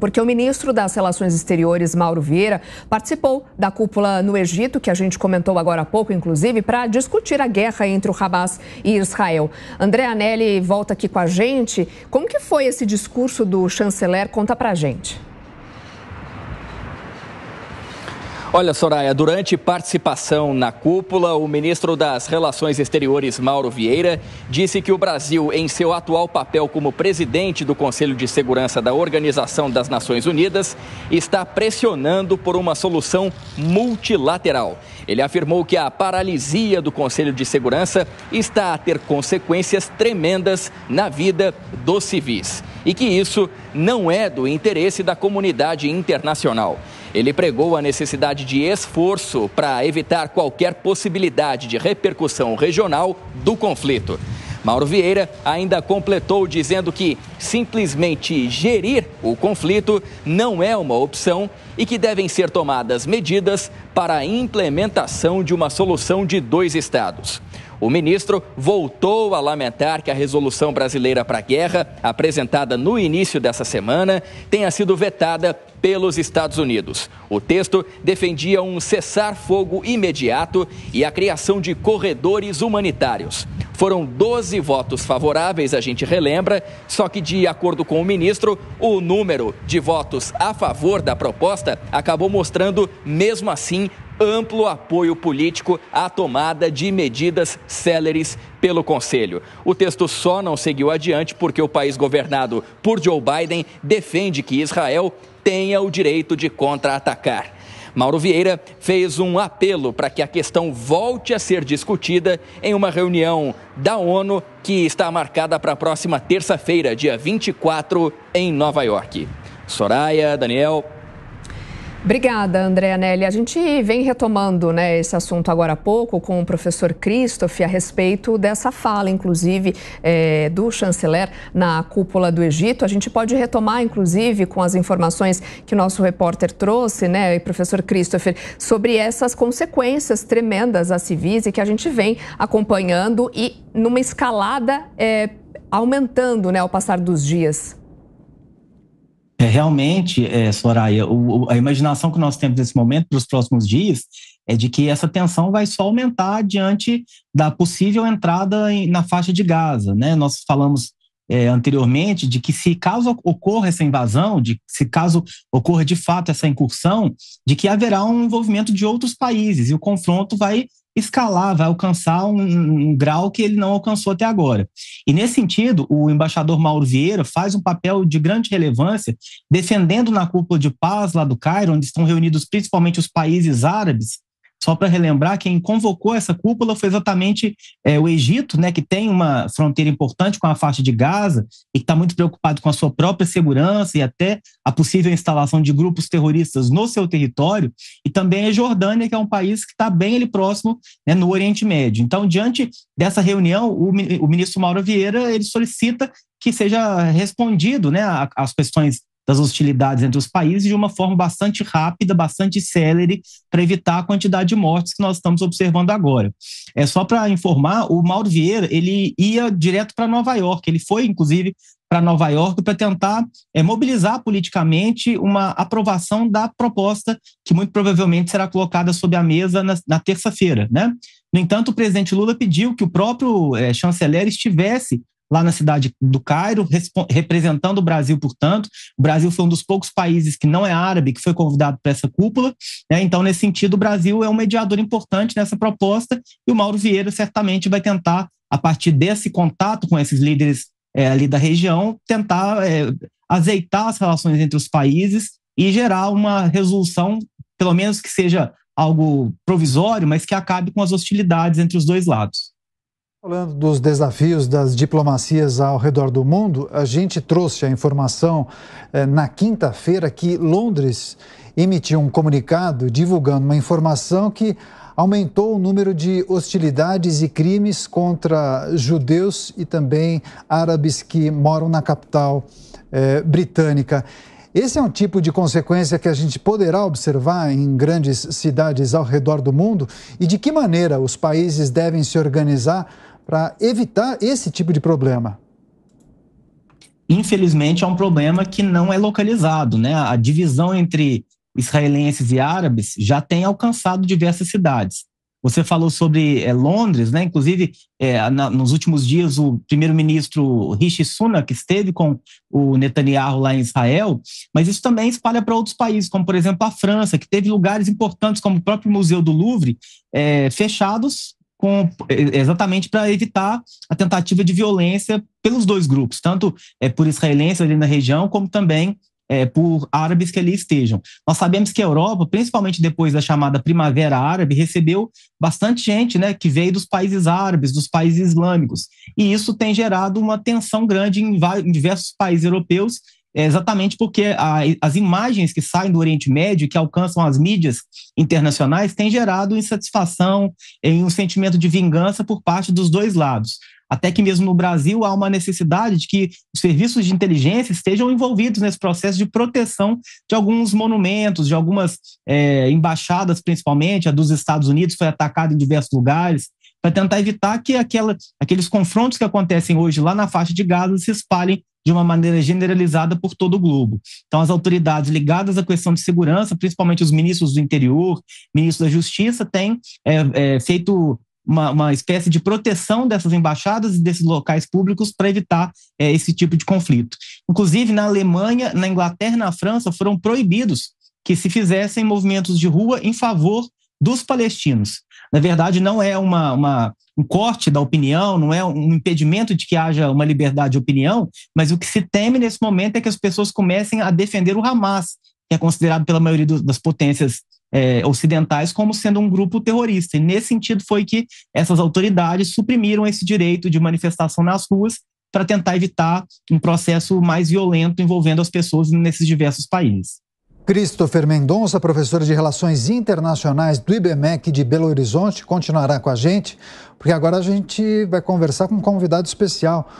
porque o ministro das Relações Exteriores, Mauro Vieira, participou da cúpula no Egito, que a gente comentou agora há pouco, inclusive, para discutir a guerra entre o Hamas e Israel. André Anelli volta aqui com a gente. Como que foi esse discurso do chanceler? Conta pra gente. Olha, Soraya, durante participação na cúpula, o ministro das Relações Exteriores, Mauro Vieira, disse que o Brasil, em seu atual papel como presidente do Conselho de Segurança da Organização das Nações Unidas, está pressionando por uma solução multilateral. Ele afirmou que a paralisia do Conselho de Segurança está a ter consequências tremendas na vida dos civis e que isso não é do interesse da comunidade internacional. Ele pregou a necessidade de esforço para evitar qualquer possibilidade de repercussão regional do conflito. Mauro Vieira ainda completou dizendo que simplesmente gerir o conflito não é uma opção e que devem ser tomadas medidas para a implementação de uma solução de 2 estados. O ministro voltou a lamentar que a resolução brasileira para a guerra, apresentada no início dessa semana, tenha sido vetada pelos Estados Unidos. O texto defendia um cessar-fogo imediato e a criação de corredores humanitários. Foram 12 votos favoráveis, a gente relembra, só que, de acordo com o ministro, o número de votos a favor da proposta acabou mostrando, mesmo assim, amplo apoio político à tomada de medidas céleres pelo Conselho. O texto só não seguiu adiante porque o país governado por Joe Biden defende que Israel tenha o direito de contra-atacar. Mauro Vieira fez um apelo para que a questão volte a ser discutida em uma reunião da ONU que está marcada para a próxima terça-feira, dia 24, em Nova York. Soraya, Daniel. Obrigada, André Anelli. A gente vem retomando, esse assunto agora há pouco com o professor Christoph a respeito dessa fala, inclusive, do chanceler na cúpula do Egito. A gente pode retomar, inclusive, com as informações que o nosso repórter trouxe, professor Christopher, sobre essas consequências tremendas a civis e que a gente vem acompanhando e numa escalada aumentando, ao passar dos dias. Realmente, Soraya, a imaginação que nós temos nesse momento para os próximos dias é de que essa tensão vai só aumentar diante da possível entrada na faixa de Gaza, Nós falamos anteriormente de que se caso ocorra essa invasão, se caso ocorra de fato essa incursão, de que haverá um envolvimento de outros países e o confronto vai escalar, vai alcançar um grau que ele não alcançou até agora. E, nesse sentido, o embaixador Mauro Vieira faz um papel de grande relevância, defendendo na cúpula de paz lá do Cairo, onde estão reunidos principalmente os países árabes. Só para relembrar, quem convocou essa cúpula foi exatamente o Egito, que tem uma fronteira importante com a faixa de Gaza e que está muito preocupado com a sua própria segurança e até a possível instalação de grupos terroristas no seu território, e também a Jordânia, que é um país que está bem ali próximo, no Oriente Médio. Então, diante dessa reunião, o ministro Mauro Vieira ele solicita que seja respondido às questões das hostilidades entre os países de uma forma bastante rápida, bastante célere, para evitar a quantidade de mortes que nós estamos observando agora. Só para informar, o Mauro Vieira ele ia direto para Nova York, ele foi, inclusive, para Nova York para tentar mobilizar politicamente uma aprovação da proposta que muito provavelmente será colocada sobre a mesa na terça-feira, No entanto, o presidente Lula pediu que o próprio chanceler estivesse lá na cidade do Cairo, representando o Brasil, portanto. O Brasil foi um dos poucos países que não é árabe, que foi convidado para essa cúpula. Então, nesse sentido, o Brasil é um mediador importante nessa proposta e o Mauro Vieira certamente vai tentar, a partir desse contato com esses líderes ali da região, tentar azeitar as relações entre os países e gerar uma resolução, pelo menos que seja algo provisório, mas que acabe com as hostilidades entre os dois lados. Falando dos desafios das diplomacias ao redor do mundo, a gente trouxe a informação na quinta-feira que Londres emitiu um comunicado divulgando uma informação que aumentou o número de hostilidades e crimes contra judeus e também árabes que moram na capital britânica. Esse é um tipo de consequência que a gente poderá observar em grandes cidades ao redor do mundo, e de que maneira os países devem se organizar para evitar esse tipo de problema? infelizmente, é um problema que não é localizado, né? A divisão entre israelenses e árabes já tem alcançado diversas cidades. Você falou sobre Londres, né? Inclusive, nos últimos dias, o primeiro-ministro Rishi Sunak esteve com o Netanyahu lá em Israel, mas isso também espalha para outros países, como, por exemplo, a França, que teve lugares importantes, como o próprio Museu do Louvre, fechados exatamente para evitar a tentativa de violência pelos dois grupos, tanto por israelenses ali na região, como também por árabes que ali estejam. Nós sabemos que a Europa, principalmente depois da chamada Primavera Árabe, recebeu bastante gente, né, que veio dos países árabes, dos países islâmicos, e isso tem gerado uma tensão grande em diversos países europeus, exatamente porque as imagens que saem do Oriente Médio, que alcançam as mídias internacionais, têm gerado insatisfação e um sentimento de vingança por parte dos dois lados. Até que mesmo no Brasil há uma necessidade de que os serviços de inteligência estejam envolvidos nesse processo de proteção de alguns monumentos, de algumas embaixadas, principalmente, a dos Estados Unidos foi atacada em diversos lugares, para tentar evitar que aqueles confrontos que acontecem hoje lá na faixa de Gaza se espalhem de uma maneira generalizada por todo o globo. Então, as autoridades ligadas à questão de segurança, principalmente os ministros do interior, ministros da Justiça, têm feito uma espécie de proteção dessas embaixadas e desses locais públicos para evitar esse tipo de conflito. Inclusive, na Alemanha, na Inglaterra e na França, foram proibidos que se fizessem movimentos de rua em favor dos palestinos. Na verdade, não é um corte da opinião, não é um impedimento de que haja uma liberdade de opinião, mas o que se teme nesse momento é que as pessoas comecem a defender o Hamas, que é considerado pela maioria das potências ocidentais como sendo um grupo terrorista. E nesse sentido foi que essas autoridades suprimiram esse direito de manifestação nas ruas para tentar evitar um processo mais violento envolvendo as pessoas nesses diversos países. Christopher Mendonça, professor de Relações Internacionais do IBMEC de Belo Horizonte, continuará com a gente, porque agora a gente vai conversar com um convidado especial,